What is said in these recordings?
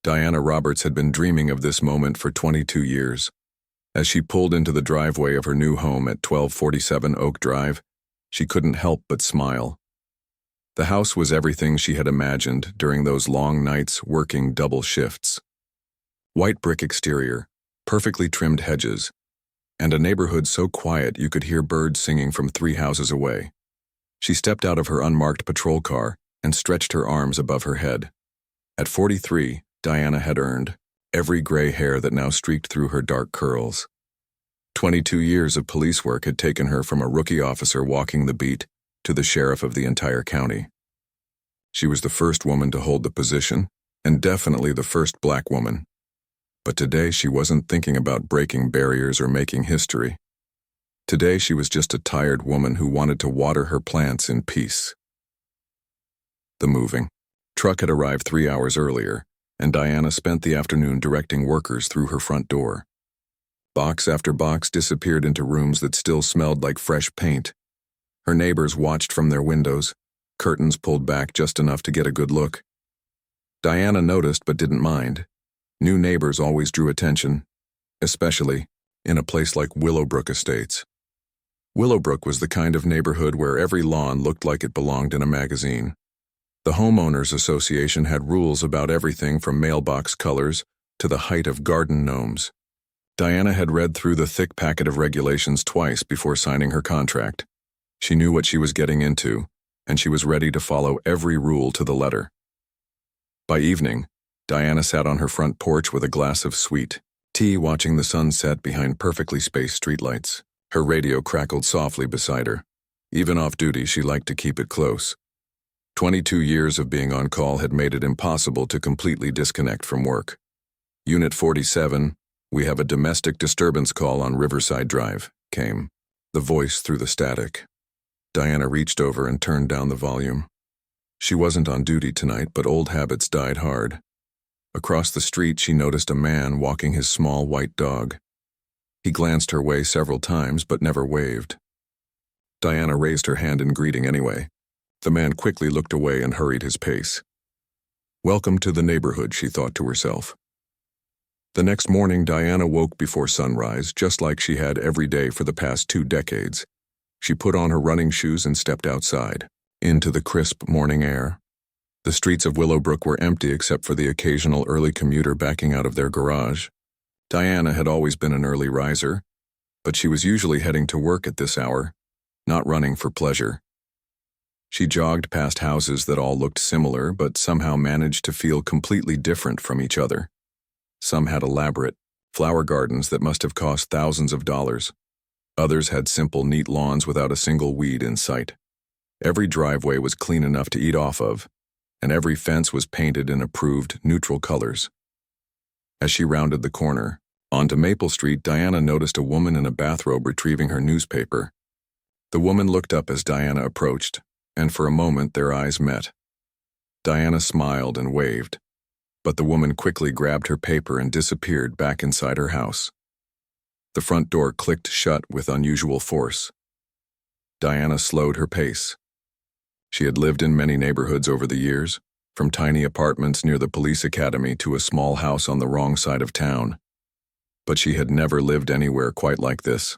Diana Roberts had been dreaming of this moment for 22 years. As she pulled into the driveway of her new home at 1247 Oak Drive, she couldn't help but smile. The house was everything she had imagined during those long nights working double shifts. White brick exterior, perfectly trimmed hedges, and a neighborhood so quiet you could hear birds singing from 3 houses away. She stepped out of her unmarked patrol car and stretched her arms above her head. At 43, Diana had earned every gray hair that now streaked through her dark curls. 22 years of police work had taken her from a rookie officer walking the beat to the sheriff of the entire county. She was the first woman to hold the position, and definitely the first black woman. But today she wasn't thinking about breaking barriers or making history. Today she was just a tired woman who wanted to water her plants in peace. The moving truck had arrived 3 hours earlier, and Diana spent the afternoon directing workers through her front door. Box after box disappeared into rooms that still smelled like fresh paint. Her neighbors watched from their windows, curtains pulled back just enough to get a good look. Diana noticed but didn't mind. New neighbors always drew attention, especially in a place like Willowbrook Estates. Willowbrook was the kind of neighborhood where every lawn looked like it belonged in a magazine. The Homeowners Association had rules about everything from mailbox colors to the height of garden gnomes. Diana had read through the thick packet of regulations twice before signing her contract. She knew what she was getting into, and she was ready to follow every rule to the letter. By evening, Diana sat on her front porch with a glass of sweet tea watching the sun set behind perfectly spaced streetlights. Her radio crackled softly beside her. Even off duty, she liked to keep it close. 22 years of being on call had made it impossible to completely disconnect from work. Unit 47, we have a domestic disturbance call on Riverside Drive, came, the voice through the static. Diana reached over and turned down the volume. She wasn't on duty tonight, but old habits died hard. Across the street, she noticed a man walking his small white dog. He glanced her way several times, but never waved. Diana raised her hand in greeting anyway. The man quickly looked away and hurried his pace. Welcome to the neighborhood, she thought to herself. The next morning, Diana woke before sunrise, just like she had every day for the past 2 decades. She put on her running shoes and stepped outside, into the crisp morning air. The streets of Willowbrook were empty except for the occasional early commuter backing out of their garage. Diana had always been an early riser, but she was usually heading to work at this hour, not running for pleasure. She jogged past houses that all looked similar but somehow managed to feel completely different from each other. Some had elaborate flower gardens that must have cost thousands of dollars. Others had simple, neat lawns without a single weed in sight. Every driveway was clean enough to eat off of, and every fence was painted in approved, neutral colors. As she rounded the corner, onto Maple Street, Diana noticed a woman in a bathrobe retrieving her newspaper. The woman looked up as Diana approached, and for a moment their eyes met. Diana smiled and waved, but the woman quickly grabbed her paper and disappeared back inside her house. The front door clicked shut with unusual force. Diana slowed her pace. She had lived in many neighborhoods over the years, from tiny apartments near the police academy to a small house on the wrong side of town. But she had never lived anywhere quite like this.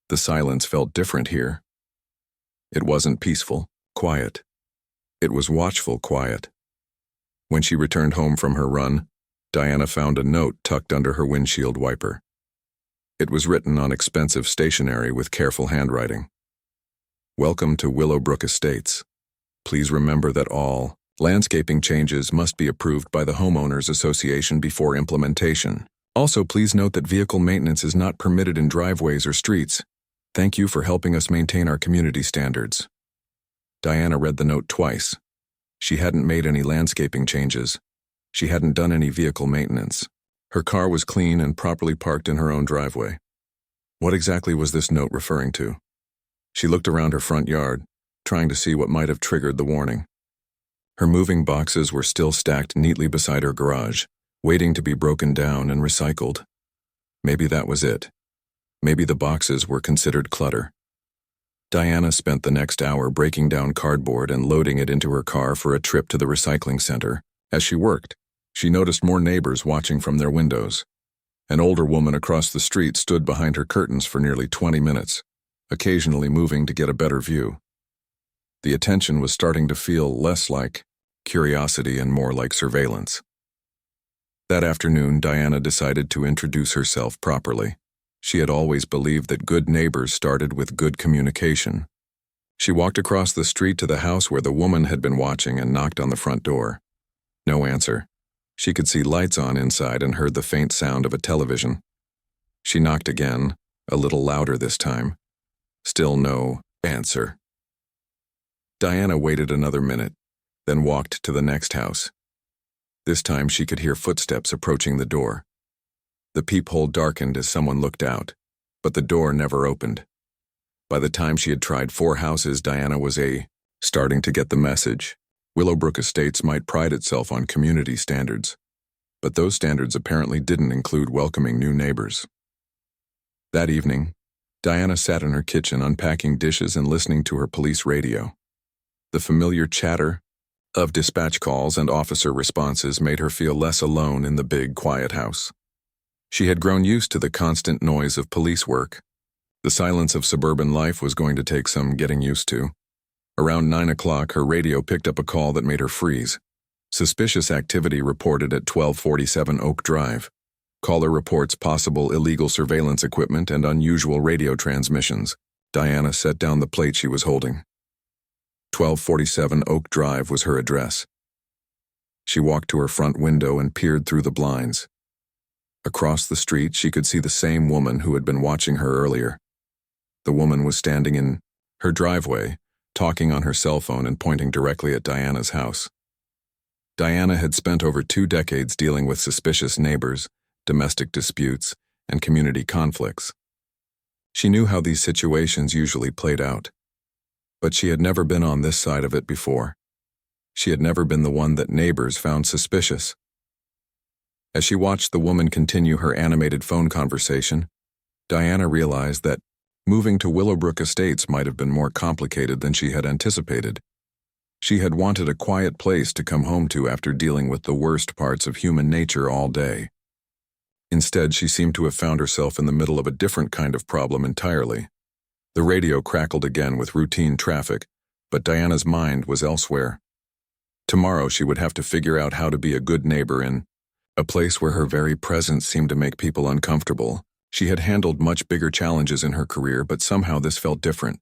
The silence felt different here. It wasn't peaceful, quiet. It was watchful quiet. When she returned home from her run, Diana found a note tucked under her windshield wiper. It was written on expensive stationery with careful handwriting. Welcome to Willowbrook Estates. Please remember that all landscaping changes must be approved by the Homeowners Association before implementation. Also, please note that vehicle maintenance is not permitted in driveways or streets. Thank you for helping us maintain our community standards. Diana read the note twice. She hadn't made any landscaping changes. She hadn't done any vehicle maintenance. Her car was clean and properly parked in her own driveway. What exactly was this note referring to? She looked around her front yard, trying to see what might have triggered the warning. Her moving boxes were still stacked neatly beside her garage, waiting to be broken down and recycled. Maybe that was it. Maybe the boxes were considered clutter. Diana spent the next hour breaking down cardboard and loading it into her car for a trip to the recycling center. As she worked, She noticed more neighbors watching from their windows. An older woman across the street stood behind her curtains for nearly 20 minutes, occasionally moving to get a better view. The attention was starting to feel less like curiosity and more like surveillance. That afternoon, Diana decided to introduce herself properly. She had always believed that good neighbors started with good communication. She walked across the street to the house where the woman had been watching and knocked on the front door. No answer. She could see lights on inside and heard the faint sound of a television. She knocked again, a little louder this time. Still no answer. Diana waited another minute, then walked to the next house. This time she could hear footsteps approaching the door. The peephole darkened as someone looked out, but the door never opened. By the time she had tried 4 houses, Diana was starting to get the message. Willowbrook Estates might pride itself on community standards, but those standards apparently didn't include welcoming new neighbors. That evening, Diana sat in her kitchen unpacking dishes and listening to her police radio. The familiar chatter of dispatch calls and officer responses made her feel less alone in the big, quiet house. She had grown used to the constant noise of police work. The silence of suburban life was going to take some getting used to. Around 9 o'clock, her radio picked up a call that made her freeze. Suspicious activity reported at 1247 Oak Drive. Caller reports possible illegal surveillance equipment and unusual radio transmissions. Diana set down the plate she was holding. 1247 Oak Drive was her address. She walked to her front window and peered through the blinds. Across the street, she could see the same woman who had been watching her earlier. The woman was standing in her driveway, talking on her cell phone and pointing directly at Diana's house. Diana had spent over 2 decades dealing with suspicious neighbors, domestic disputes, and community conflicts. She knew how these situations usually played out, but she had never been on this side of it before. She had never been the one that neighbors found suspicious. As she watched the woman continue her animated phone conversation, Diana realized that moving to Willowbrook Estates might have been more complicated than she had anticipated. She had wanted a quiet place to come home to after dealing with the worst parts of human nature all day. Instead, she seemed to have found herself in the middle of a different kind of problem entirely. The radio crackled again with routine traffic, but Diana's mind was elsewhere. Tomorrow she would have to figure out how to be a good neighbor in a place where her very presence seemed to make people uncomfortable. She had handled much bigger challenges in her career, but somehow this felt different.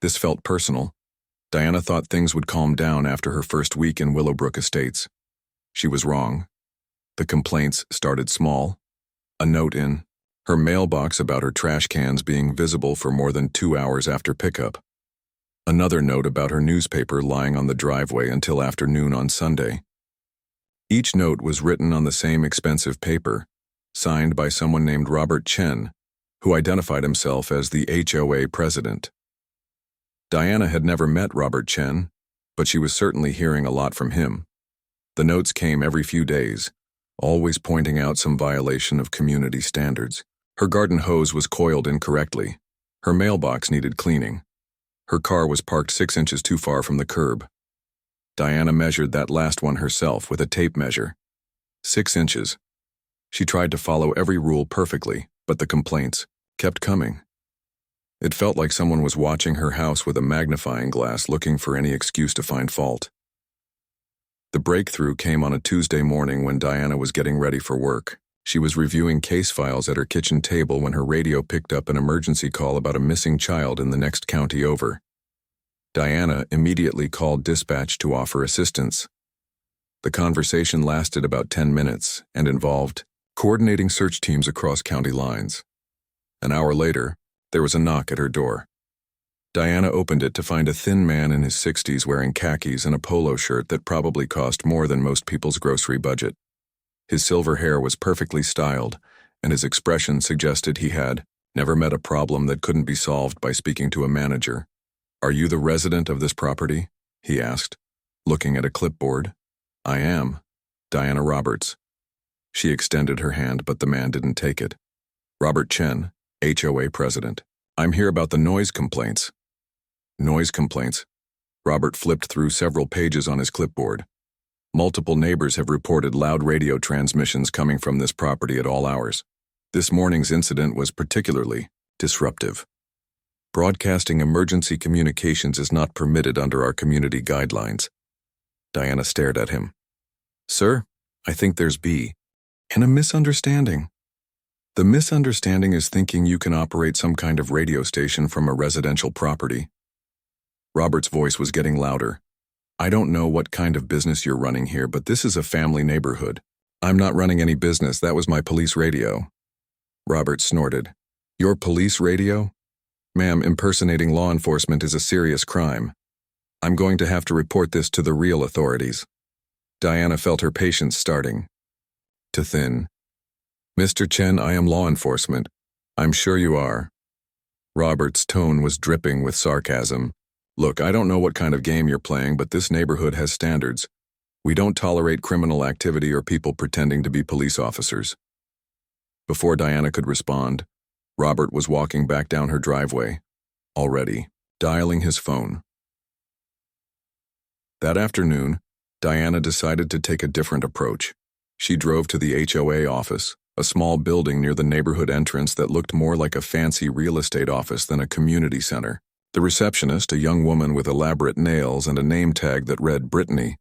This felt personal. Diana thought things would calm down after her first week in Willowbrook Estates. She was wrong. The complaints started small. A note in her mailbox about her trash cans being visible for more than 2 hours after pickup. Another note about her newspaper lying on the driveway until afternoon on Sunday. Each note was written on the same expensive paper, signed by someone named Robert Chen, who identified himself as the HOA president. Diana had never met Robert Chen, but she was certainly hearing a lot from him. The notes came every few days, always pointing out some violation of community standards. Her garden hose was coiled incorrectly. Her mailbox needed cleaning. Her car was parked 6 inches too far from the curb. Diana measured that last one herself with a tape measure. 6 inches. She tried to follow every rule perfectly, but the complaints kept coming. It felt like someone was watching her house with a magnifying glass looking for any excuse to find fault. The breakthrough came on a Tuesday morning when Diana was getting ready for work. She was reviewing case files at her kitchen table when her radio picked up an emergency call about a missing child in the next county over. Diana immediately called dispatch to offer assistance. The conversation lasted about 10 minutes and involved coordinating search teams across county lines. An hour later, there was a knock at her door. Diana opened it to find a thin man in his 60s wearing khakis and a polo shirt that probably cost more than most people's grocery budget. His silver hair was perfectly styled, and his expression suggested he had never met a problem that couldn't be solved by speaking to a manager. "Are you the resident of this property?" he asked, looking at a clipboard. "I am. Diana Roberts." She extended her hand, but the man didn't take it. "Robert Chen, HOA president. I'm here about the noise complaints." "Noise complaints?" Robert flipped through several pages on his clipboard. Multiple neighbors have reported loud radio transmissions coming from this property at all hours. This morning's incident was particularly disruptive. Broadcasting emergency communications is not permitted under our community guidelines. Diana stared at him. Sir, I think there's a misunderstanding. The misunderstanding is thinking you can operate some kind of radio station from a residential property. Robert's voice was getting louder. I don't know what kind of business you're running here, but this is a family neighborhood. I'm not running any business, that was my police radio. Robert snorted. Your police radio? Ma'am, impersonating law enforcement is a serious crime. I'm going to have to report this to the real authorities. Diana felt her patience starting to thin. Mr. Chen, I am law enforcement. I'm sure you are. Robert's tone was dripping with sarcasm. Look, I don't know what kind of game you're playing, but this neighborhood has standards. We don't tolerate criminal activity or people pretending to be police officers. Before Diana could respond, Robert was walking back down her driveway, already dialing his phone. That afternoon, Diana decided to take a different approach. She drove to the HOA office, a small building near the neighborhood entrance that looked more like a fancy real estate office than a community center. The receptionist, a young woman with elaborate nails and a name tag that read Brittany,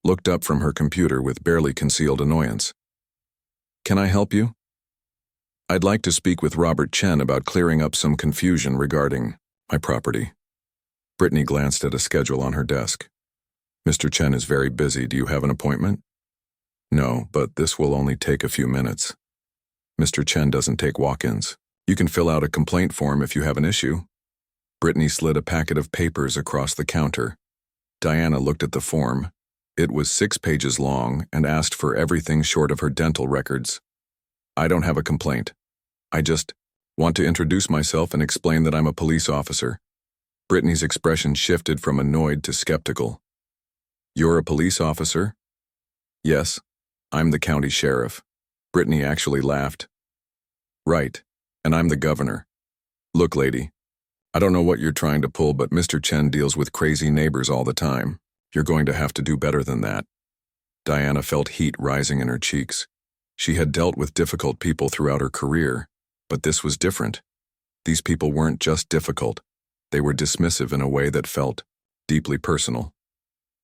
looked up from her computer with barely concealed annoyance. Can I help you? I'd like to speak with Robert Chen about clearing up some confusion regarding my property. Brittany glanced at a schedule on her desk. Mr. Chen is very busy. Do you have an appointment? No, but this will only take a few minutes. Mr. Chen doesn't take walk-ins. You can fill out a complaint form if you have an issue. Brittany slid a packet of papers across the counter. Diana looked at the form. It was 6 pages long and asked for everything short of her dental records. I don't have a complaint. I just want to introduce myself and explain that I'm a police officer. Brittany's expression shifted from annoyed to skeptical. You're a police officer? Yes, I'm the county sheriff. Brittany actually laughed. Right, and I'm the governor. Look, lady, I don't know what you're trying to pull, but Mr. Chen deals with crazy neighbors all the time. You're going to have to do better than that. Diana felt heat rising in her cheeks. She had dealt with difficult people throughout her career, but this was different. These people weren't just difficult. They were dismissive in a way that felt deeply personal.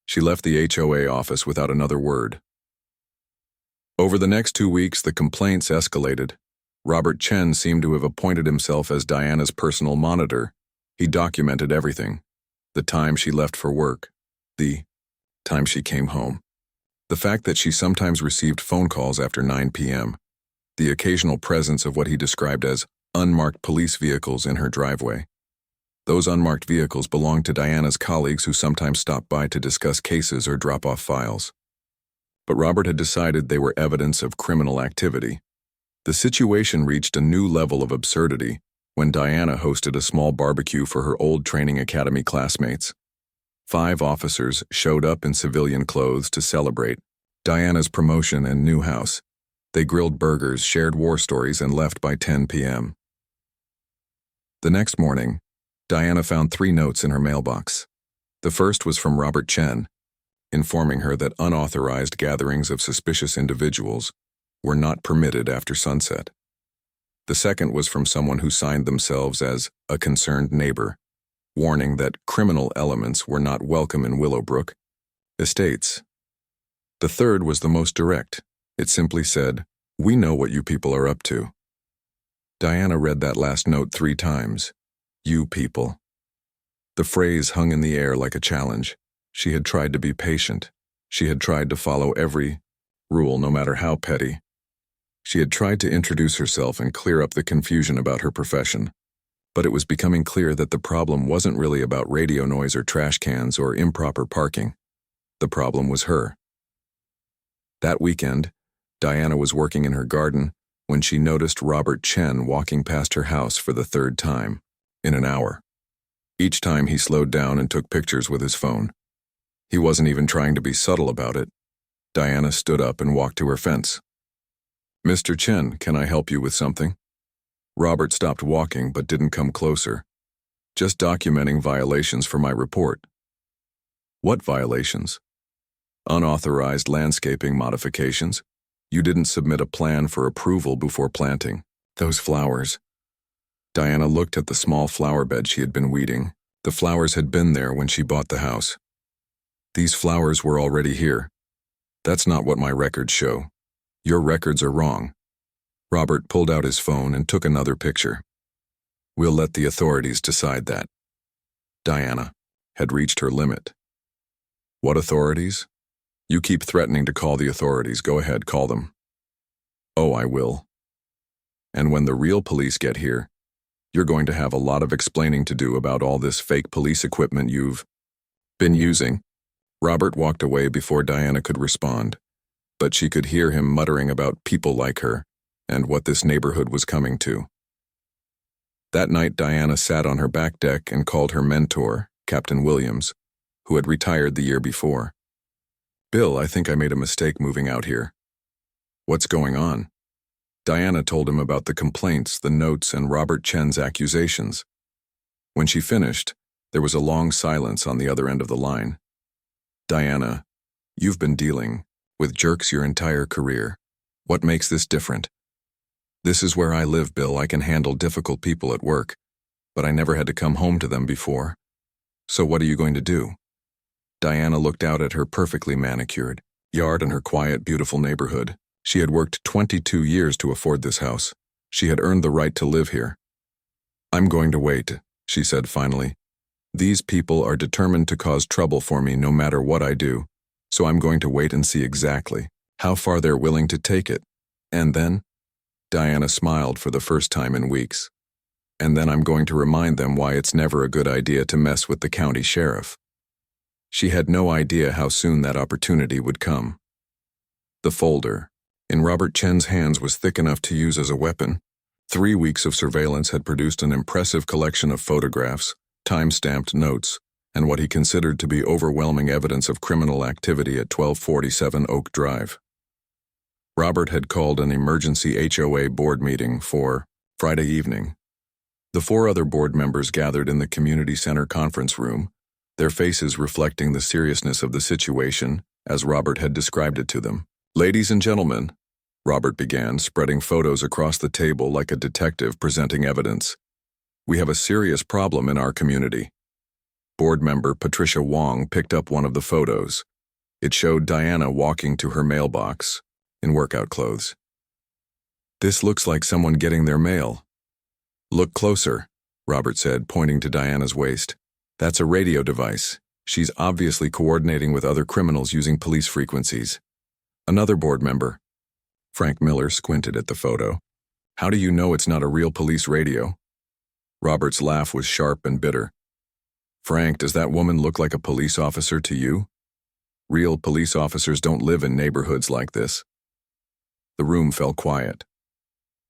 She left the HOA office without another word. Over the next 2 weeks, the complaints escalated. Robert Chen seemed to have appointed himself as Diana's personal monitor. He documented everything. The time she left for work. The time she came home. The fact that she sometimes received phone calls after 9 p.m. The occasional presence of what he described as unmarked police vehicles in her driveway. Those unmarked vehicles belonged to Diana's colleagues who sometimes stopped by to discuss cases or drop off files. But Robert had decided they were evidence of criminal activity. The situation reached a new level of absurdity when Diana hosted a small barbecue for her old training academy classmates. 5 officers showed up in civilian clothes to celebrate Diana's promotion and new house. They grilled burgers, shared war stories, and left by 10 p.m. The next morning, Diana found 3 notes in her mailbox. The first was from Robert Chen, informing her that unauthorized gatherings of suspicious individuals were not permitted after sunset. The second was from someone who signed themselves as a concerned neighbor, warning that criminal elements were not welcome in Willowbrook Estates. The third was the most direct. It simply said, "We know what you people are up to." Diana read that last note 3 times. You people. The phrase hung in the air like a challenge. She had tried to be patient. She had tried to follow every rule, no matter how petty. She had tried to introduce herself and clear up the confusion about her profession. But it was becoming clear that the problem wasn't really about radio noise or trash cans or improper parking. The problem was her. That weekend, Diana was working in her garden when she noticed Robert Chen walking past her house for the 3rd time in an hour. Each time he slowed down and took pictures with his phone. He wasn't even trying to be subtle about it. Diana stood up and walked to her fence. Mr. Chen, can I help you with something? Robert stopped walking but didn't come closer. Just documenting violations for my report. What violations? Unauthorized landscaping modifications. You didn't submit a plan for approval before planting. Those flowers. Diana looked at the small flower bed she had been weeding. The flowers had been there when she bought the house. These flowers were already here. That's not what my records show. Your records are wrong. Robert pulled out his phone and took another picture. We'll let the authorities decide that. Diana had reached her limit. What authorities? You keep threatening to call the authorities. Go ahead, call them. Oh, I will. And when the real police get here, you're going to have a lot of explaining to do about all this fake police equipment you've been using. Robert walked away before Diana could respond, but she could hear him muttering about people like her and what this neighborhood was coming to. That night, Diana sat on her back deck and called her mentor, Captain Williams, who had retired the year before. Bill, I think I made a mistake moving out here. What's going on? Diana told him about the complaints, the notes, and Robert Chen's accusations. When she finished, there was a long silence on the other end of the line. Diana, you've been dealing with jerks your entire career. What makes this different? This is where I live, Bill. I can handle difficult people at work, but I never had to come home to them before. So what are you going to do? Diana looked out at her perfectly manicured yard and her quiet, beautiful neighborhood. She had worked 22 years to afford this house. She had earned the right to live here. I'm going to wait, she said finally. These people are determined to cause trouble for me no matter what I do, so I'm going to wait and see exactly how far they're willing to take it. And then, Diana smiled for the first time in weeks. And then I'm going to remind them why it's never a good idea to mess with the county sheriff. She had no idea how soon that opportunity would come. The folder in Robert Chen's hands was thick enough to use as a weapon. 3 weeks of surveillance had produced an impressive collection of photographs, time-stamped notes, and what he considered to be overwhelming evidence of criminal activity at 1247 Oak Drive. Robert had called an emergency HOA board meeting for Friday evening. The 4 other board members gathered in the community center conference room, their faces reflecting the seriousness of the situation as Robert had described it to them. Ladies and gentlemen, Robert began, spreading photos across the table like a detective presenting evidence. We have a serious problem in our community. Board member Patricia Wong picked up one of the photos. It showed Diana walking to her mailbox in workout clothes. This looks like someone getting their mail. Look closer, Robert said, pointing to Diana's waist. That's a radio device. She's obviously coordinating with other criminals using police frequencies. Another board member, Frank Miller, squinted at the photo. How do you know it's not a real police radio? Robert's laugh was sharp and bitter. Frank, does that woman look like a police officer to you? Real police officers don't live in neighborhoods like this. The room fell quiet.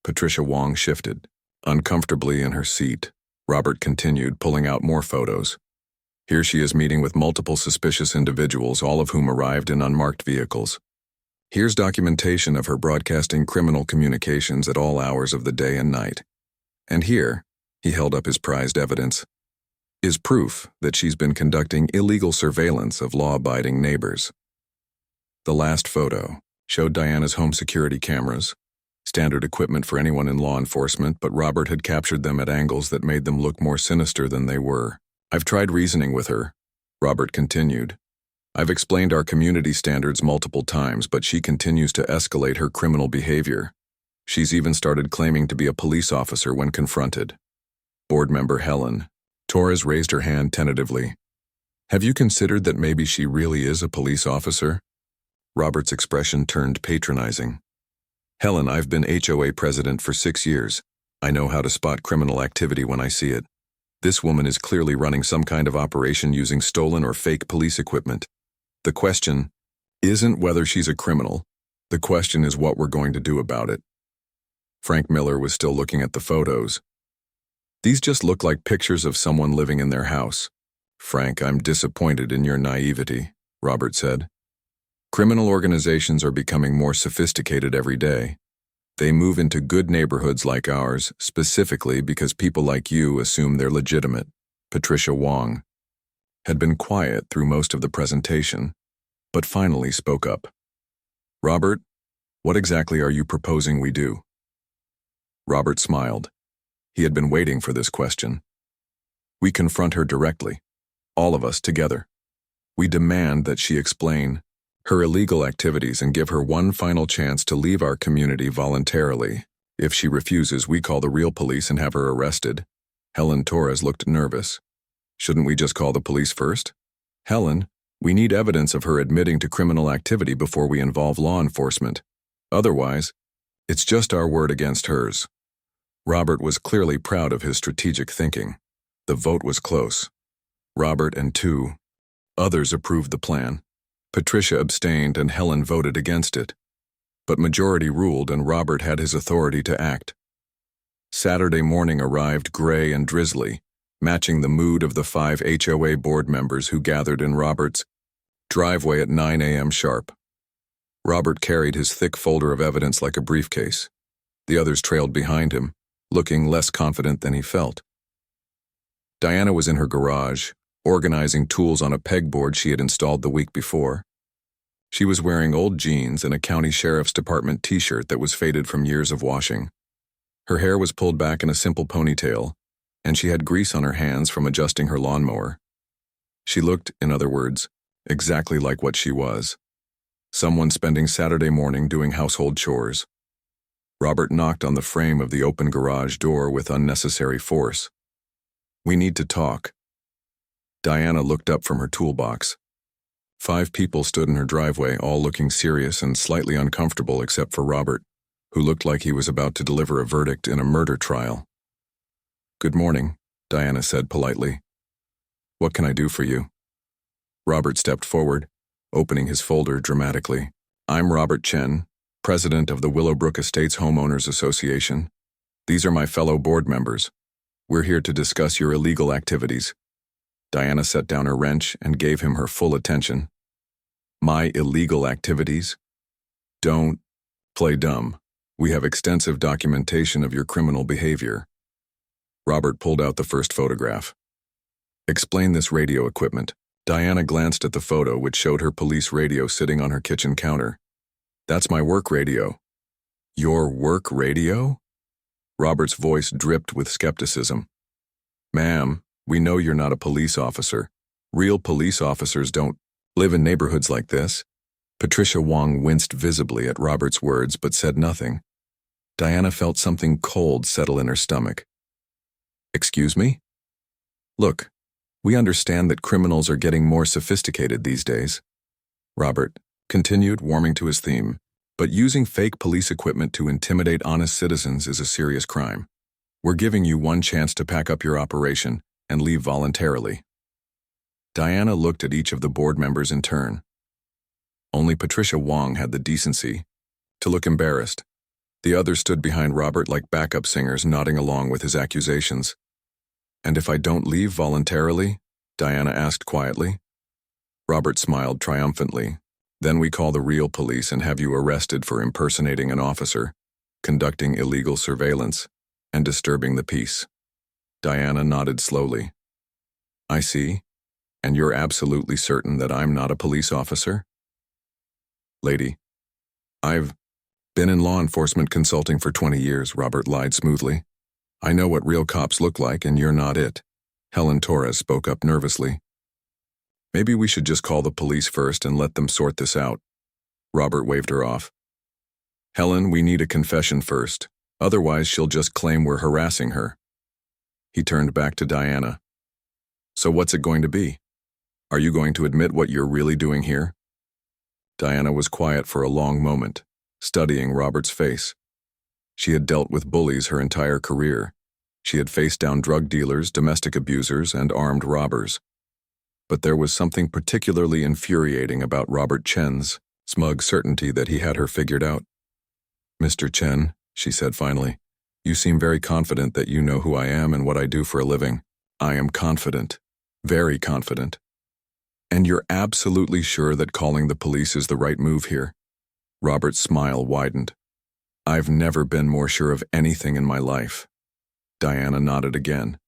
Patricia Wong shifted, uncomfortably in her seat. Robert continued, pulling out more photos. Here she is meeting with multiple suspicious individuals, all of whom arrived in unmarked vehicles. Here's documentation of her broadcasting criminal communications at all hours of the day and night. And here, he held up his prized evidence, is proof that she's been conducting illegal surveillance of law-abiding neighbors. The last photo showed Diana's home security cameras, standard equipment for anyone in law enforcement, but Robert had captured them at angles that made them look more sinister than they were. I've tried reasoning with her, Robert continued. I've explained our community standards multiple times, but she continues to escalate her criminal behavior. She's even started claiming to be a police officer when confronted. Board member Helen Torres raised her hand tentatively. Have you considered that maybe she really is a police officer? Robert's expression turned patronizing. Helen, I've been HOA president for 6 years. I know how to spot criminal activity when I see it. This woman is clearly running some kind of operation using stolen or fake police equipment. The question isn't whether she's a criminal. The question is what we're going to do about it. Frank Miller was still looking at the photos. These just look like pictures of someone living in their house. Frank, I'm disappointed in your naivety, Robert said. Criminal organizations are becoming more sophisticated every day. They move into good neighborhoods like ours, specifically because people like you assume they're legitimate. Patricia Wong had been quiet through most of the presentation. but finally spoke up. "Robert, what exactly are you proposing we do?" Robert smiled. He had been waiting for this question. "We confront her directly, all of us together. We demand that she explain her illegal activities and give her one final chance to leave our community voluntarily. If she refuses, we call the real police and have her arrested." Helen Torres looked nervous. "Shouldn't we just call the police first?" "Helen, we need evidence of her admitting to criminal activity before we involve law enforcement. Otherwise, it's just our word against hers." Robert was clearly proud of his strategic thinking. The vote was close. Robert and two others approved the plan. Patricia abstained and Helen voted against it. But majority ruled and Robert had his authority to act. Saturday morning arrived gray and drizzly, matching the mood of the 5 HOA board members who gathered in Robert's driveway at 9 a.m. sharp. Robert carried his thick folder of evidence like a briefcase. The others trailed behind him, looking less confident than he felt. Diana was in her garage, organizing tools on a pegboard she had installed the week before. She was wearing old jeans and a county sheriff's department t-shirt that was faded from years of washing. Her hair was pulled back in a simple ponytail, and she had grease on her hands from adjusting her lawnmower. She looked, in other words, exactly like what she was. Someone spending Saturday morning doing household chores. Robert knocked on the frame of the open garage door with unnecessary force. "We need to talk." Diana looked up from her toolbox. 5 people stood in her driveway, all looking serious and slightly uncomfortable except for Robert, who looked like he was about to deliver a verdict in a murder trial. "Good morning," Diana said politely. "What can I do for you?" Robert stepped forward, opening his folder dramatically. "I'm Robert Chen, president of the Willowbrook Estates Homeowners Association. These are my fellow board members. We're here to discuss your illegal activities." Diana set down her wrench and gave him her full attention. "My illegal activities? Don't play dumb. We have extensive documentation of your criminal behavior." Robert pulled out the first photograph. "Explain this radio equipment." Diana glanced at the photo, which showed her police radio sitting on her kitchen counter. "That's my work radio." "Your work radio?" Robert's voice dripped with skepticism. "Ma'am, we know you're not a police officer. Real police officers don't live in neighborhoods like this." Patricia Wong winced visibly at Robert's words but said nothing. Diana felt something cold settle in her stomach. "Excuse me? Look, we understand that criminals are getting more sophisticated these days." Robert continued, warming to his theme, "but using fake police equipment to intimidate honest citizens is a serious crime. We're giving you one chance to pack up your operation and leave voluntarily." Diana looked at each of the board members in turn. Only Patricia Wong had the decency to look embarrassed. The others stood behind Robert like backup singers, nodding along with his accusations. "And if I don't leave voluntarily?" Diana asked quietly. Robert smiled triumphantly. "Then we call the real police and have you arrested for impersonating an officer, conducting illegal surveillance, and disturbing the peace." Diana nodded slowly. "I see. And you're absolutely certain that I'm not a police officer?" "Lady, I've been in law enforcement consulting for 20 years, Robert lied smoothly. "I know what real cops look like, and you're not it." Helen Torres spoke up nervously. "Maybe we should just call the police first and let them sort this out." Robert waved her off. "Helen, we need a confession first. Otherwise, she'll just claim we're harassing her." He turned back to Diana. "So what's it going to be? Are you going to admit what you're really doing here?" Diana was quiet for a long moment, studying Robert's face. She had dealt with bullies her entire career. She had faced down drug dealers, domestic abusers, and armed robbers. But there was something particularly infuriating about Robert Chen's smug certainty that he had her figured out. "Mr. Chen," she said finally, "you seem very confident that you know who I am and what I do for a living." "I am confident, very confident." "And you're absolutely sure that calling the police is the right move here?" Robert's smile widened. "I've never been more sure of anything in my life." Diana nodded again.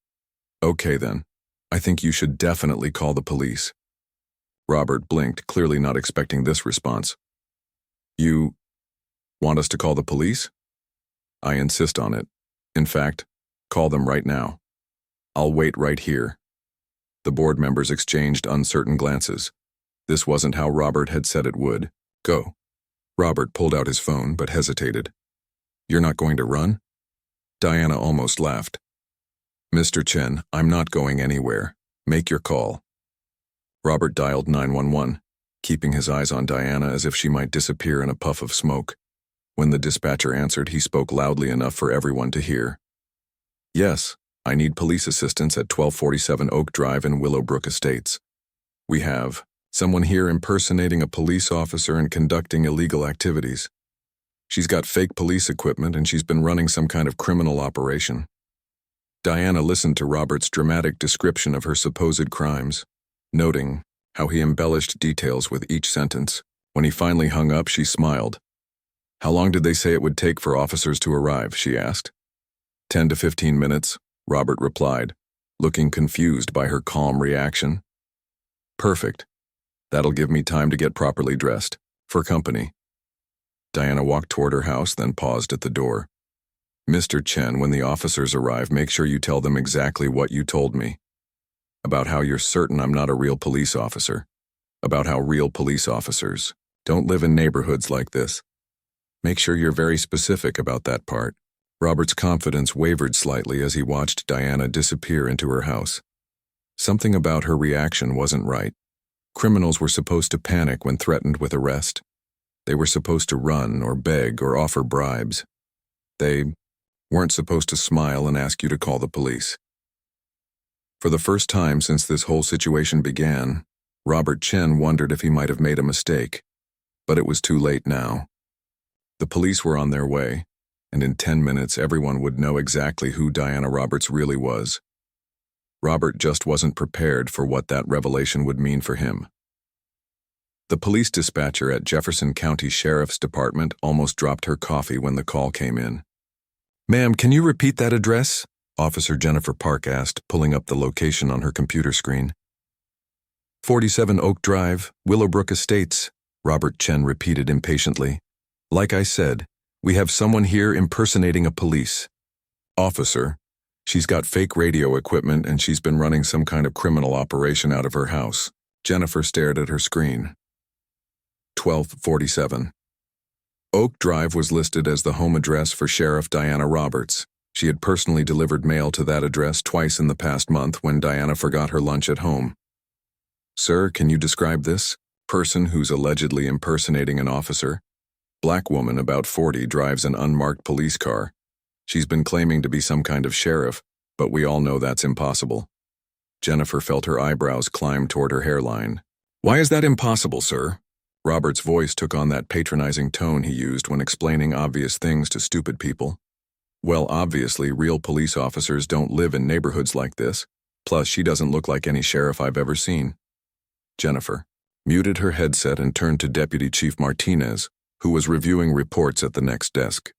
"Okay then, I think you should definitely call the police." Robert blinked, clearly not expecting this response. You want us to call the police? I insist on it. In fact, call them right now. I'll wait right here. The board members exchanged uncertain glances. This wasn't how Robert had said it would. Go. Robert pulled out his phone, but hesitated. You're not going to run? Diana almost laughed. Mr. Chen, I'm not going anywhere. Make your call. Robert dialed 911, keeping his eyes on Diana as if she might disappear in a puff of smoke. When the dispatcher answered, he spoke loudly enough for everyone to hear. Yes, I need police assistance at 1247 Oak Drive in Willowbrook Estates. We have someone here impersonating a police officer and conducting illegal activities. She's got fake police equipment and she's been running some kind of criminal operation. Diana listened to Robert's dramatic description of her supposed crimes, noting how he embellished details with each sentence. When he finally hung up, she smiled. How long did they say it would take for officers to arrive, she asked. 10 to 15 minutes, Robert replied, looking confused by her calm reaction. Perfect. That'll give me time to get properly dressed. For company. Diana walked toward her house, then paused at the door. Mr. Chen, when the officers arrive, make sure you tell them exactly what you told me. About how you're certain I'm not a real police officer. About how real police officers don't live in neighborhoods like this. Make sure you're very specific about that part. Robert's confidence wavered slightly as he watched Diana disappear into her house. Something about her reaction wasn't right. Criminals were supposed to panic when threatened with arrest. They were supposed to run or beg or offer bribes. They weren't supposed to smile and ask you to call the police. For the first time since this whole situation began, Robert Chen wondered if he might have made a mistake. But it was too late now. The police were on their way, and in 10 minutes everyone would know exactly who Diana Roberts really was. Robert just wasn't prepared for what that revelation would mean for him. The police dispatcher at Jefferson County Sheriff's Department almost dropped her coffee when the call came in. Ma'am, can you repeat that address? Officer Jennifer Park asked, pulling up the location on her computer screen. 47 Oak Drive, Willowbrook Estates, Robert Chen repeated impatiently. Like I said, we have someone here impersonating a police officer. She's got fake radio equipment and she's been running some kind of criminal operation out of her house. Jennifer stared at her screen. 1247. Oak Drive was listed as the home address for Sheriff Diana Roberts. She had personally delivered mail to that address twice in the past month when Diana forgot her lunch at home. Sir, can you describe this person who's allegedly impersonating an officer? Black woman, about 40, drives an unmarked police car. She's been claiming to be some kind of sheriff, but we all know that's impossible. Jennifer felt her eyebrows climb toward her hairline. Why is that impossible, sir? Robert's voice took on that patronizing tone he used when explaining obvious things to stupid people. Well, obviously, real police officers don't live in neighborhoods like this. Plus, she doesn't look like any sheriff I've ever seen. Jennifer muted her headset and turned to Deputy Chief Martinez, who was reviewing reports at the next desk.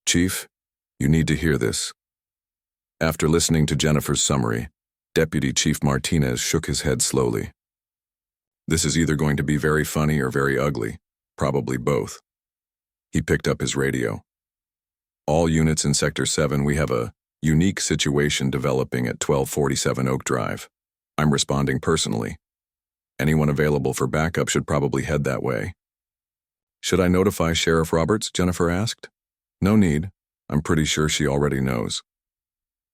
Chief, you need to hear this. After listening to Jennifer's summary, Deputy Chief Martinez shook his head slowly. This is either going to be very funny or very ugly, probably both. He picked up his radio. All units in Sector 7, we have a unique situation developing at 1247 Oak Drive. I'm responding personally. Anyone available for backup should probably head that way. Should I notify Sheriff Roberts? Jennifer asked. No need. I'm pretty sure she already knows.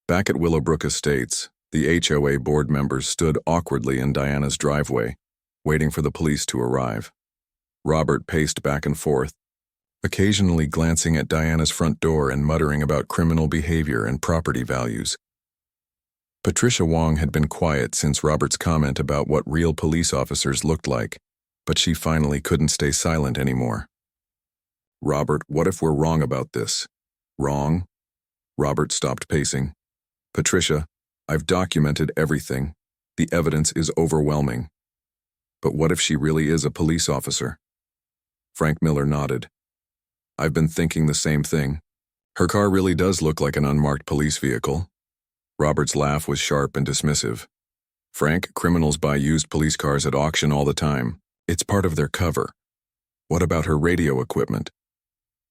Back at Willowbrook Estates, the HOA board members stood awkwardly in Diana's driveway, waiting for the police to arrive. Robert paced back and forth, occasionally glancing at Diana's front door and muttering about criminal behavior and property values. Patricia Wong had been quiet since Robert's comment about what real police officers looked like, but she finally couldn't stay silent anymore. Robert, what if we're wrong about this? Wrong? Robert stopped pacing. Patricia, I've documented everything. The evidence is overwhelming. But what if she really is a police officer? Frank Miller nodded. I've been thinking the same thing. Her car really does look like an unmarked police vehicle. Robert's laugh was sharp and dismissive. Frank, criminals buy used police cars at auction all the time. It's part of their cover. What about her radio equipment?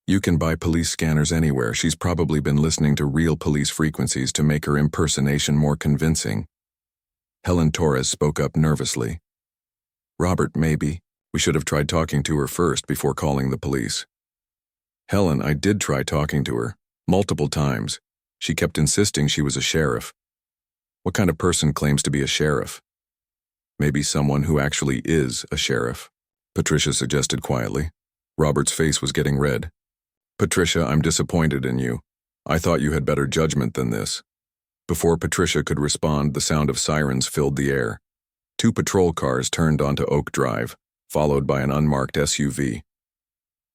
You can buy police scanners anywhere. She's probably been listening to real police frequencies to make her impersonation more convincing. Helen Torres spoke up nervously. Robert, maybe. We should have tried talking to her first before calling the police. Helen, I did try talking to her. Multiple times. She kept insisting she was a sheriff. What kind of person claims to be a sheriff? Maybe someone who actually is a sheriff, Patricia suggested quietly. Robert's face was getting red. Patricia, I'm disappointed in you. I thought you had better judgment than this. Before Patricia could respond, the sound of sirens filled the air. 2 patrol cars turned onto Oak Drive, followed by an unmarked SUV.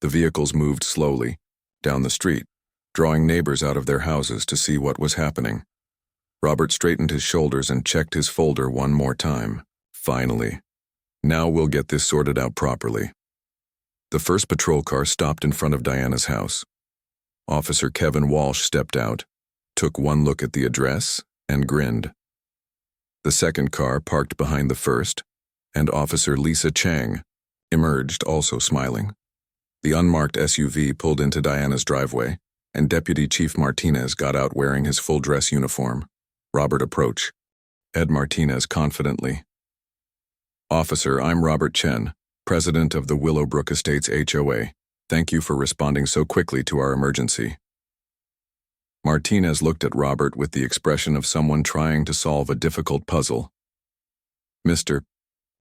The vehicles moved slowly, down the street, drawing neighbors out of their houses to see what was happening. Robert straightened his shoulders and checked his folder one more time. Finally. Now we'll get this sorted out properly. The first patrol car stopped in front of Diana's house. Officer Kevin Walsh stepped out, took one look at the address, and grinned. The second car parked behind the first, and Officer Lisa Chang emerged, also smiling. The unmarked SUV pulled into Diana's driveway, and Deputy Chief Martinez got out wearing his full dress uniform. Robert approached. Ed Martinez confidently. Officer, I'm Robert Chen, President of the Willowbrook Estates HOA. Thank you for responding so quickly to our emergency. Martinez looked at Robert with the expression of someone trying to solve a difficult puzzle. Mr.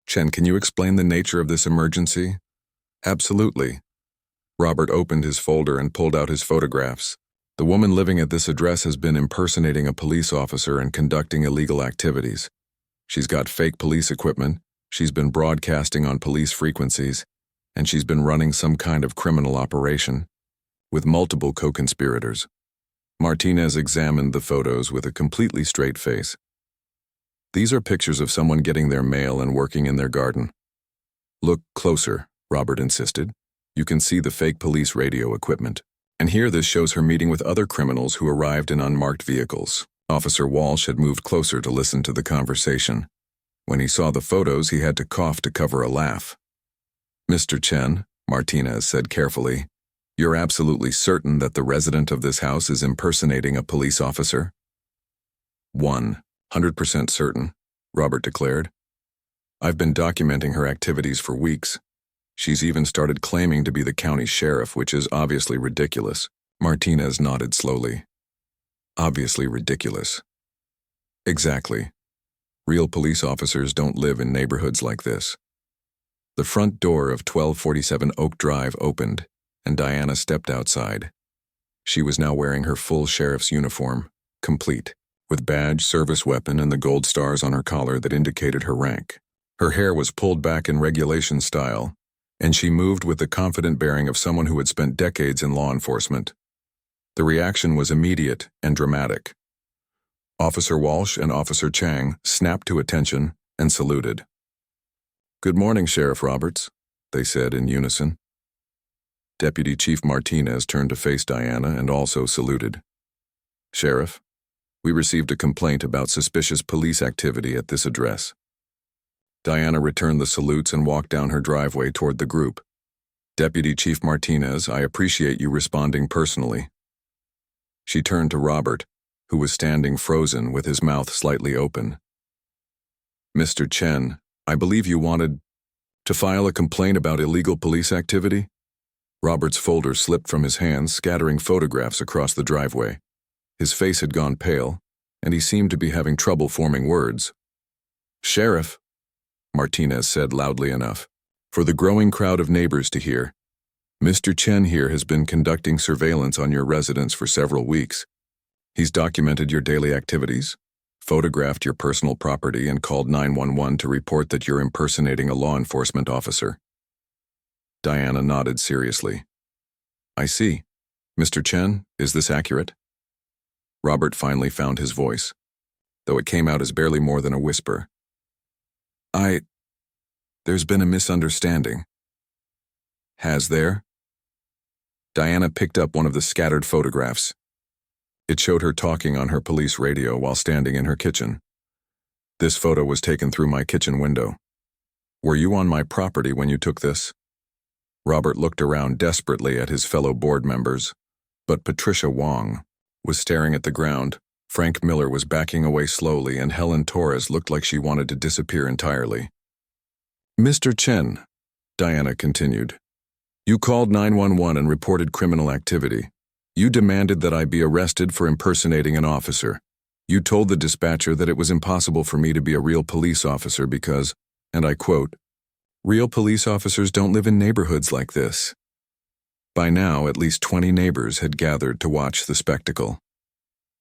Chen, can you explain the nature of this emergency? Absolutely. Robert opened his folder and pulled out his photographs. The woman living at this address has been impersonating a police officer and conducting illegal activities. She's got fake police equipment, she's been broadcasting on police frequencies, and she's been running some kind of criminal operation, with multiple co-conspirators. Martinez examined the photos with a completely straight face. These are pictures of someone getting their mail and working in their garden. Look closer, Robert insisted. You can see the fake police radio equipment. And here this shows her meeting with other criminals who arrived in unmarked vehicles. Officer Walsh had moved closer to listen to the conversation. When he saw the photos, he had to cough to cover a laugh. Mr. Chen, Martinez said carefully, you're absolutely certain that the resident of this house is impersonating a police officer? 100% certain, Robert declared. I've been documenting her activities for weeks. She's even started claiming to be the county sheriff, which is obviously ridiculous. Martinez nodded slowly. Obviously ridiculous. Exactly. Real police officers don't live in neighborhoods like this. The front door of 1247 Oak Drive opened, and Diana stepped outside. She was now wearing her full sheriff's uniform, complete, with badge, service weapon, and the gold stars on her collar that indicated her rank. Her hair was pulled back in regulation style, and she moved with the confident bearing of someone who had spent decades in law enforcement. The reaction was immediate and dramatic. Officer Walsh and Officer Chang snapped to attention and saluted. Good morning, Sheriff Roberts, they said in unison. Deputy Chief Martinez turned to face Diana and also saluted. Sheriff, we received a complaint about suspicious police activity at this address. Diana returned the salutes and walked down her driveway toward the group. Deputy Chief Martinez, I appreciate you responding personally. She turned to Robert, who was standing frozen with his mouth slightly open. Mr. Chen, I believe you wanted to file a complaint about illegal police activity? Robert's folder slipped from his hands, scattering photographs across the driveway. His face had gone pale, and he seemed to be having trouble forming words. Sheriff, Martinez said loudly enough, for the growing crowd of neighbors to hear, Mr. Chen here has been conducting surveillance on your residence for several weeks. He's documented your daily activities, photographed your personal property, and called 911 to report that you're impersonating a law enforcement officer. Diana nodded seriously. I see. Mr. Chen, is this accurate? Robert finally found his voice, though it came out as barely more than a whisper. There's been a misunderstanding. Has there? Diana picked up one of the scattered photographs. It showed her talking on her police radio while standing in her kitchen. This photo was taken through my kitchen window. Were you on my property when you took this? Robert looked around desperately at his fellow board members, but Patricia Wong was staring at the ground. Frank Miller was backing away slowly, and Helen Torres looked like she wanted to disappear entirely. Mr. Chen, Diana continued, you called 911 and reported criminal activity. You demanded that I be arrested for impersonating an officer. You told the dispatcher that it was impossible for me to be a real police officer because, and I quote, real police officers don't live in neighborhoods like this. By now, at least 20 neighbors had gathered to watch the spectacle.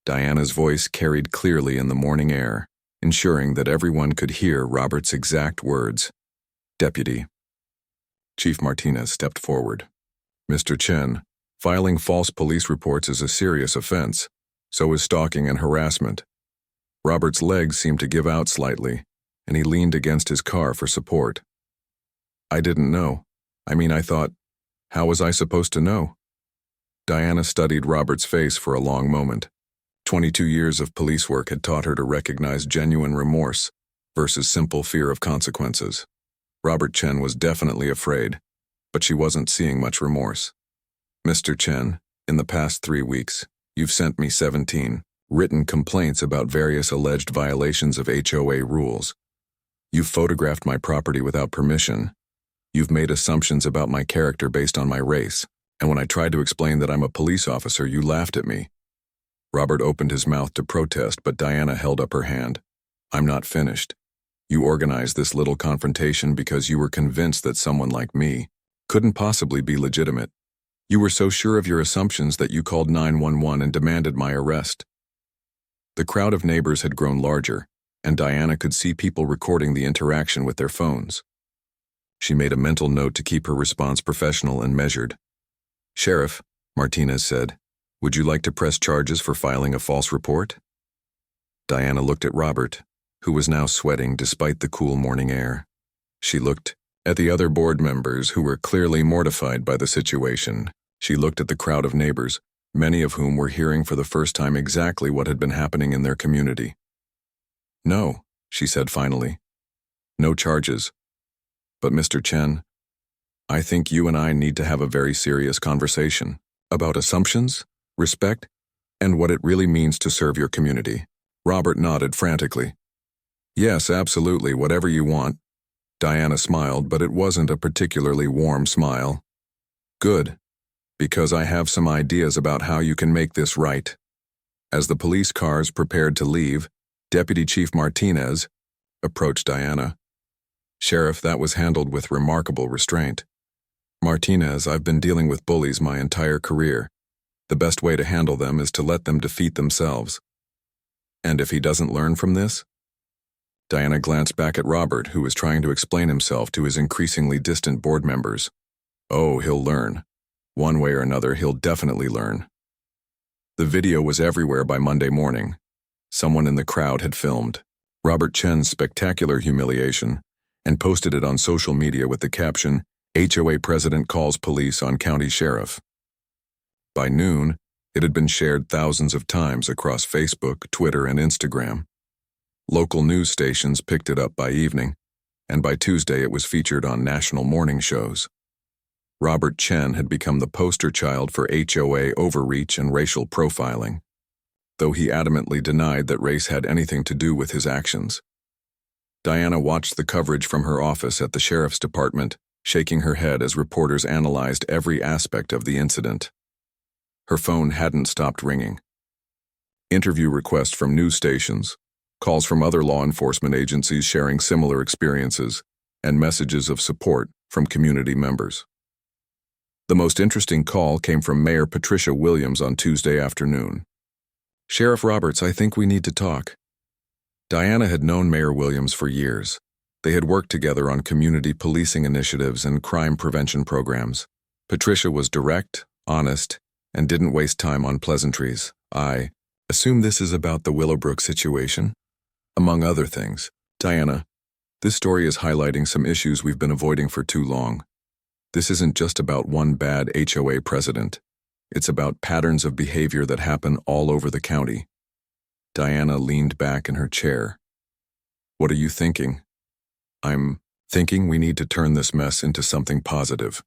Diana's voice carried clearly in the morning air, ensuring that everyone could hear Robert's exact words. Deputy. Chief Martinez stepped forward. Mr. Chen, filing false police reports is a serious offense. So is stalking and harassment. Robert's legs seemed to give out slightly, and he leaned against his car for support. I didn't know. I thought, how was I supposed to know? Diana studied Robert's face for a long moment. 22 years of police work had taught her to recognize genuine remorse versus simple fear of consequences. Robert Chen was definitely afraid, but she wasn't seeing much remorse. Mr. Chen, in the past 3 weeks, you've sent me 17 written complaints about various alleged violations of HOA rules. You've photographed my property without permission. You've made assumptions about my character based on my race, and when I tried to explain that I'm a police officer, you laughed at me. Robert opened his mouth to protest, but Diana held up her hand. I'm not finished. You organized this little confrontation because you were convinced that someone like me couldn't possibly be legitimate. You were so sure of your assumptions that you called 911 and demanded my arrest. The crowd of neighbors had grown larger, and Diana could see people recording the interaction with their phones. She made a mental note to keep her response professional and measured. Sheriff, Martinez said, would you like to press charges for filing a false report? Diana looked at Robert, who was now sweating despite the cool morning air. She looked at the other board members who were clearly mortified by the situation. She looked at the crowd of neighbors, many of whom were hearing for the first time exactly what had been happening in their community. No, she said finally. No charges. But Mr. Chen, I think you and I need to have a very serious conversation about assumptions, respect, and what it really means to serve your community. Robert nodded frantically. Yes, absolutely, whatever you want. Diana smiled, but it wasn't a particularly warm smile. Good, because I have some ideas about how you can make this right. As the police cars prepared to leave, Deputy Chief Martinez approached Diana. Sheriff, that was handled with remarkable restraint. Martinez, I've been dealing with bullies my entire career. The best way to handle them is to let them defeat themselves. And if he doesn't learn from this? Diana glanced back at Robert, who was trying to explain himself to his increasingly distant board members. Oh, he'll learn. One way or another, he'll definitely learn. The video was everywhere by Monday morning. Someone in the crowd had filmed Robert Chen's spectacular humiliation and posted it on social media with the caption, HOA President calls police on county sheriff. By noon, it had been shared thousands of times across Facebook, Twitter, and Instagram. Local news stations picked it up by evening, and by Tuesday it was featured on national morning shows. Robert Chen had become the poster child for HOA overreach and racial profiling, though he adamantly denied that race had anything to do with his actions. Diana watched the coverage from her office at the sheriff's department, shaking her head as reporters analyzed every aspect of the incident. Her phone hadn't stopped ringing. Interview requests from news stations, calls from other law enforcement agencies sharing similar experiences, and messages of support from community members. The most interesting call came from Mayor Patricia Williams on Tuesday afternoon. Sheriff Roberts, I think we need to talk. Diana had known Mayor Williams for years. They had worked together on community policing initiatives and crime prevention programs. Patricia was direct, honest, and didn't waste time on pleasantries. I assume this is about the Willowbrook situation? Among other things. Diana, this story is highlighting some issues we've been avoiding for too long. This isn't just about one bad HOA president. It's about patterns of behavior that happen all over the county. Diana leaned back in her chair. What are you thinking? I'm thinking we need to turn this mess into something positive.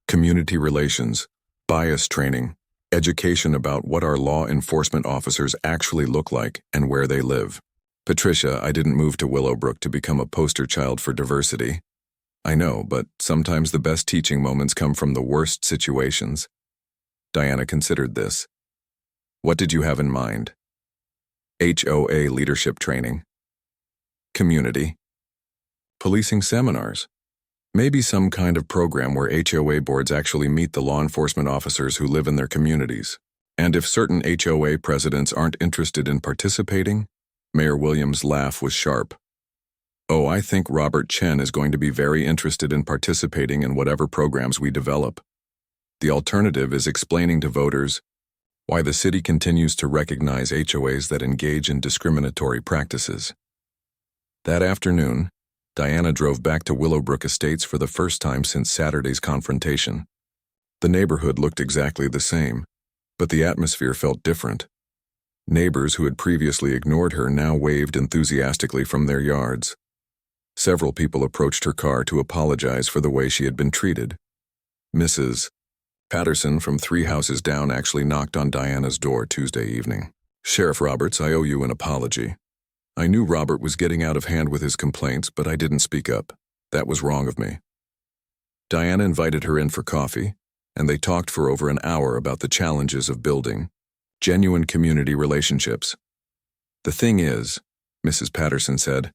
Community relations, bias training, education about what our law enforcement officers actually look like and where they live. Patricia, I didn't move to Willowbrook to become a poster child for diversity. I know, but sometimes the best teaching moments come from the worst situations. Diana considered this. What did you have in mind? HOA leadership training. Community. Policing seminars. Maybe some kind of program where HOA boards actually meet the law enforcement officers who live in their communities. And if certain HOA presidents aren't interested in participating, Mayor Williams' laugh was sharp. Oh, I think Robert Chen is going to be very interested in participating in whatever programs we develop. The alternative is explaining to voters why the city continues to recognize HOAs that engage in discriminatory practices. That afternoon, Diana drove back to Willowbrook Estates for the first time since Saturday's confrontation. The neighborhood looked exactly the same, but the atmosphere felt different. Neighbors who had previously ignored her now waved enthusiastically from their yards. Several people approached her car to apologize for the way she had been treated. Mrs. Patterson from 3 houses down actually knocked on Diana's door Tuesday evening. Sheriff Roberts, I owe you an apology. I knew Robert was getting out of hand with his complaints, but I didn't speak up. That was wrong of me. Diana invited her in for coffee, and they talked for over an hour about the challenges of building genuine community relationships. The thing is, Mrs. Patterson said,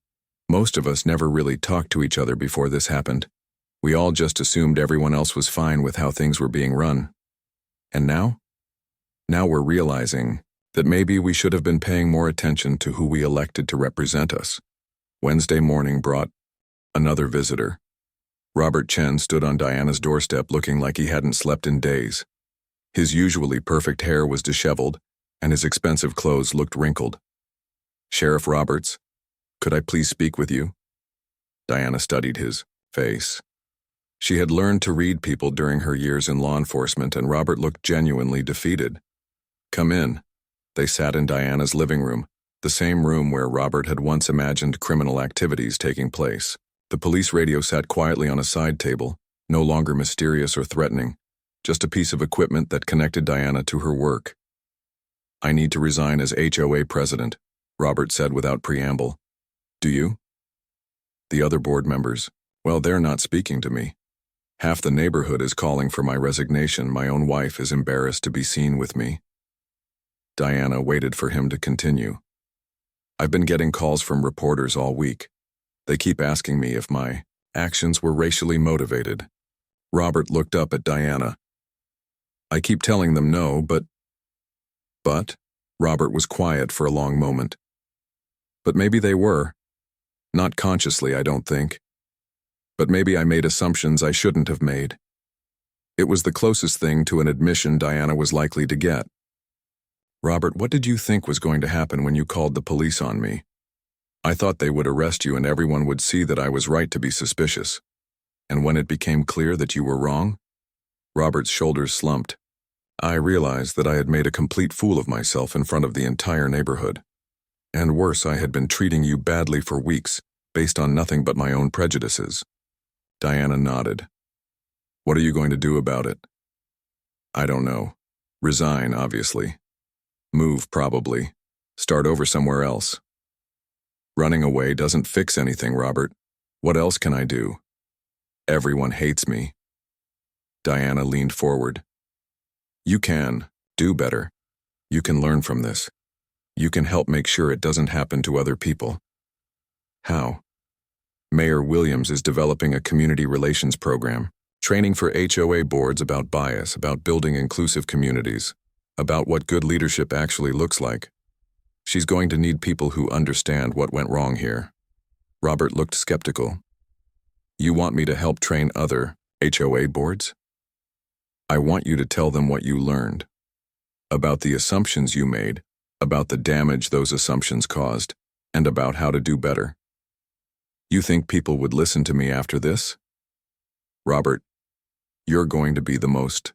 most of us never really talked to each other before this happened. We all just assumed everyone else was fine with how things were being run. And now? Now we're realizing that maybe we should have been paying more attention to who we elected to represent us. Wednesday morning brought another visitor. Robert Chen stood on Diana's doorstep looking like he hadn't slept in days. His usually perfect hair was disheveled, and his expensive clothes looked wrinkled. Sheriff Roberts, could I please speak with you? Diana studied his face. She had learned to read people during her years in law enforcement, and Robert looked genuinely defeated. Come in. They sat in Diana's living room, the same room where Robert had once imagined criminal activities taking place. The police radio sat quietly on a side table, no longer mysterious or threatening, just a piece of equipment that connected Diana to her work. I need to resign as HOA president, Robert said without preamble. Do you? The other board members, well, they're not speaking to me. Half the neighborhood is calling for my resignation. My own wife is embarrassed to be seen with me. Diana waited for him to continue. I've been getting calls from reporters all week. They keep asking me if my actions were racially motivated. Robert looked up at Diana. I keep telling them no, but... Robert was quiet for a long moment. But maybe they were. Not consciously, I don't think. But maybe I made assumptions I shouldn't have made. It was the closest thing to an admission Diana was likely to get. Robert, what did you think was going to happen when you called the police on me? I thought they would arrest you and everyone would see that I was right to be suspicious. And when it became clear that you were wrong? Robert's shoulders slumped. I realized that I had made a complete fool of myself in front of the entire neighborhood. And worse, I had been treating you badly for weeks, based on nothing but my own prejudices. Diana nodded. What are you going to do about it? I don't know. Resign, obviously. Move, probably. Start over somewhere else. Running away doesn't fix anything, Robert. What else can I do? Everyone hates me. Diana leaned forward. You can do better. You can learn from this. You can help make sure it doesn't happen to other people. How? Mayor Williams is developing a community relations program, training for HOA boards about bias, about building inclusive communities, about what good leadership actually looks like. She's going to need people who understand what went wrong here. Robert looked skeptical. You want me to help train other HOA boards? I want you to tell them what you learned, about the assumptions you made, about the damage those assumptions caused, and about how to do better. You think people would listen to me after this? Robert, you're going to be the most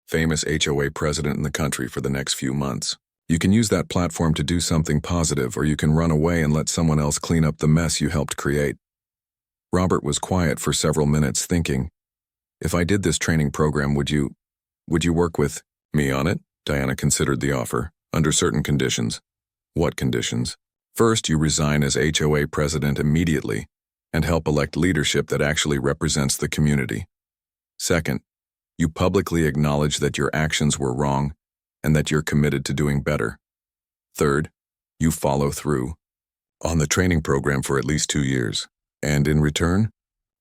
famous HOA president in the country for the next few months. You can use that platform to do something positive, or you can run away and let someone else clean up the mess you helped create. Robert was quiet for several minutes, thinking, if I did this training program, would you work with me on it? Diana considered the offer, under certain conditions. What conditions? First, you resign as HOA president immediately and help elect leadership that actually represents the community. Second, you publicly acknowledge that your actions were wrong and that you're committed to doing better. Third, you follow through on the training program for at least 2 years. And in return?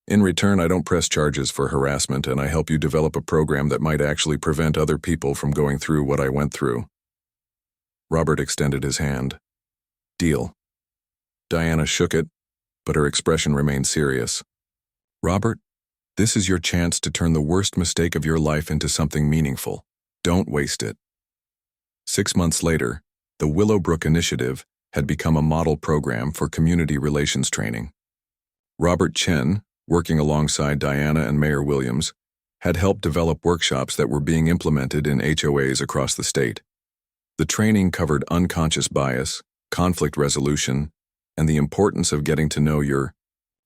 In return, I don't press charges for harassment, and I help you develop a program that might actually prevent other people from going through what I went through. Robert extended his hand. Deal. Diana shook it, but her expression remained serious. Robert, this is your chance to turn the worst mistake of your life into something meaningful. Don't waste it. 6 months later, the Willowbrook Initiative had become a model program for community relations training. Robert Chen, working alongside Diana and Mayor Williams, had helped develop workshops that were being implemented in HOAs across the state. The training covered unconscious bias, conflict resolution, and the importance of getting to know your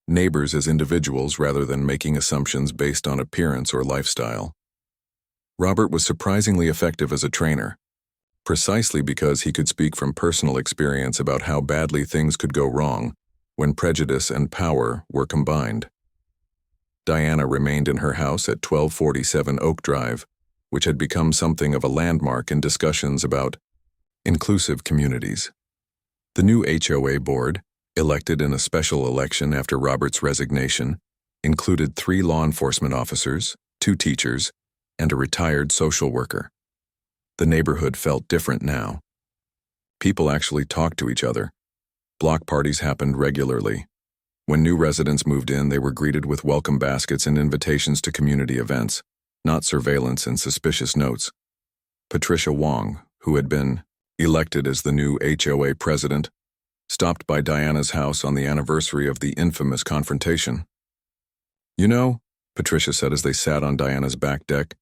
neighbors as individuals rather than making assumptions based on appearance or lifestyle. Robert was surprisingly effective as a trainer, precisely because he could speak from personal experience about how badly things could go wrong when prejudice and power were combined. Diana remained in her house at 1247 Oak Drive, which had become something of a landmark in discussions about inclusive communities. The new HOA board, elected in a special election after Robert's resignation, included 3 law enforcement officers, 2 teachers, and a retired social worker. The neighborhood felt different now. People actually talked to each other. Block parties happened regularly. When new residents moved in, they were greeted with welcome baskets and invitations to community events, not surveillance and suspicious notes. Patricia Wong, who had been elected as the new HOA president, stopped by Diana's house on the anniversary of the infamous confrontation. You know, Patricia said as they sat on Diana's back deck,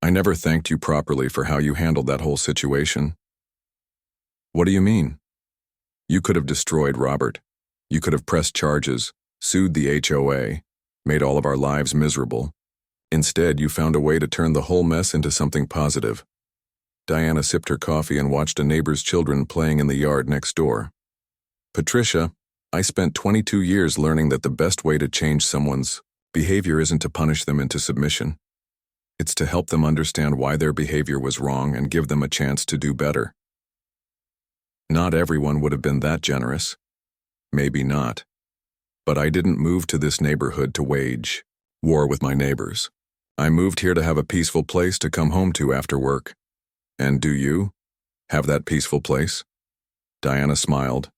I never thanked you properly for how you handled that whole situation. What do you mean? You could have destroyed Robert. You could have pressed charges, sued the HOA, made all of our lives miserable. Instead, you found a way to turn the whole mess into something positive. Diana sipped her coffee and watched a neighbor's children playing in the yard next door. Patricia, I spent 22 years learning that the best way to change someone's behavior isn't to punish them into submission. It's to help them understand why their behavior was wrong and give them a chance to do better. Not everyone would have been that generous. Maybe not. But I didn't move to this neighborhood to wage war with my neighbors. I moved here to have a peaceful place to come home to after work. And do you have that peaceful place? Diana smiled.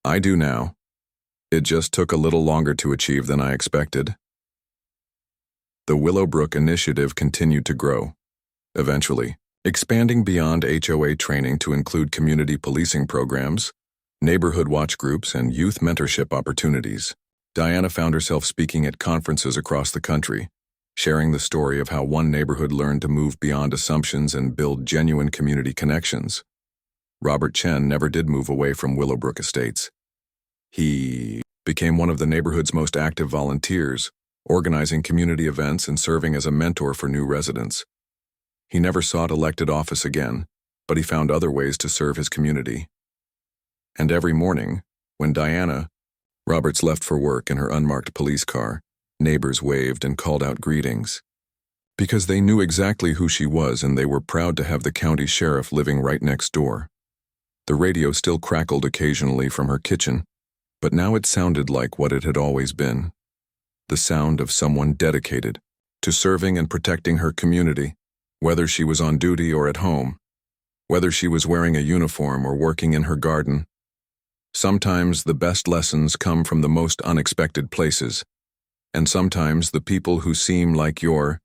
I do now. It just took a little longer to achieve than I expected. The Willowbrook Initiative continued to grow, eventually expanding beyond HOA training to include community policing programs, neighborhood watch groups, and youth mentorship opportunities. Diana found herself speaking at conferences across the country, sharing the story of how one neighborhood learned to move beyond assumptions and build genuine community connections. Robert Chen never did move away from Willowbrook Estates. He became one of the neighborhood's most active volunteers, organizing community events and serving as a mentor for new residents. He never sought elected office again, but he found other ways to serve his community. And every morning, when Diana, Roberts, left for work in her unmarked police car, neighbors waved and called out greetings. Because they knew exactly who she was and they were proud to have the county sheriff living right next door. The radio still crackled occasionally from her kitchen, but now it sounded like what it had always been. The sound of someone dedicated to serving and protecting her community, whether she was on duty or at home, whether she was wearing a uniform or working in her garden. Sometimes the best lessons come from the most unexpected places, and sometimes the people who seem like your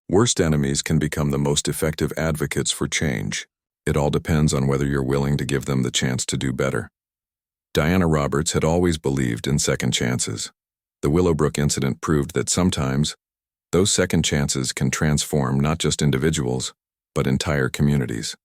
worst enemies can become the most effective advocates for change. It all depends on whether you're willing to give them the chance to do better. Diana Roberts had always believed in second chances. The Willowbrook incident proved that sometimes those second chances can transform not just individuals, but entire communities.